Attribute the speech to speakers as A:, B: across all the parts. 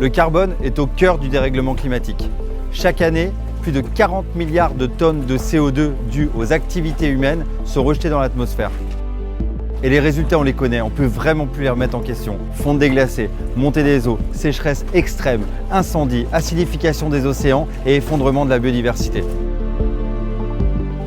A: Le carbone est au cœur du dérèglement climatique. Chaque année, plus de 40 milliards de tonnes de CO2 dues aux activités humaines sont rejetées dans l'atmosphère. Et les résultats, on les connaît, on ne peut vraiment plus les remettre en question. Fonte déglacée, montée des eaux, sécheresse extrême, incendies, acidification des océans et effondrement de la biodiversité.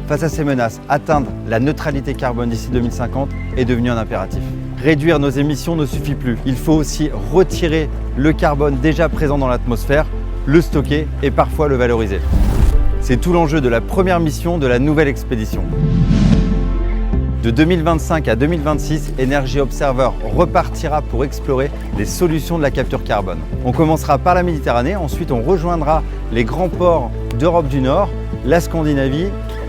A: Face à ces menaces, atteindre la neutralité carbone d'ici 2050 est devenu un impératif. Réduire nos émissions ne suffit plus. Il faut aussi retirer le carbone déjà présent dans l'atmosphère, le stocker et parfois le valoriser. C'est tout l'enjeu de la première mission de la nouvelle expédition. De 2025 à 2026, Energy Observer repartira pour explorer les solutions de la capture carbone. On commencera par la Méditerranée, ensuite on rejoindra les grands ports d'Europe du Nord, la Scandinavie,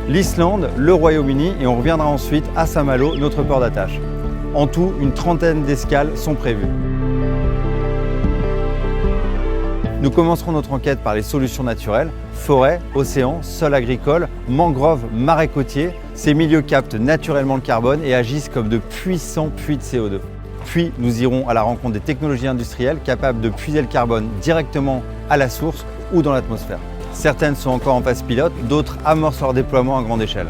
A: l'Islande, le Royaume-Uni et on reviendra ensuite à Saint-Malo, notre port d'attache. En tout, une trentaine d'escales sont prévues. Nous commencerons notre enquête par les solutions naturelles, forêts, océans, sols agricoles, mangroves, marais côtiers. Ces milieux captent naturellement le carbone et agissent comme de puissants puits de CO2. Puis nous irons à la rencontre des technologies industrielles capables de puiser le carbone directement à la source ou dans l'atmosphère. Certaines sont encore en phase pilote, d'autres amorcent leur déploiement à grande échelle.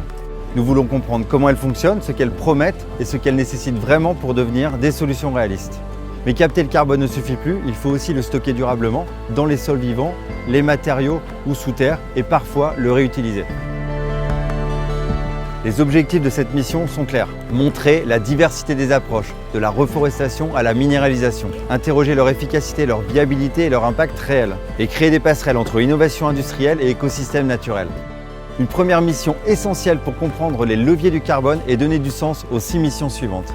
A: Nous voulons comprendre comment elles fonctionnent, ce qu'elles promettent et ce qu'elles nécessitent vraiment pour devenir des solutions réalistes. Mais capter le carbone ne suffit plus, il faut aussi le stocker durablement dans les sols vivants, les matériaux ou sous terre et parfois le réutiliser. Les objectifs de cette mission sont clairs. Montrer la diversité des approches, de la reforestation à la minéralisation. Interroger leur efficacité, leur viabilité et leur impact réel. Et créer des passerelles entre innovation industrielle et écosystèmes naturels. Une première mission essentielle pour comprendre les leviers du carbone et donner du sens aux 6 missions suivantes.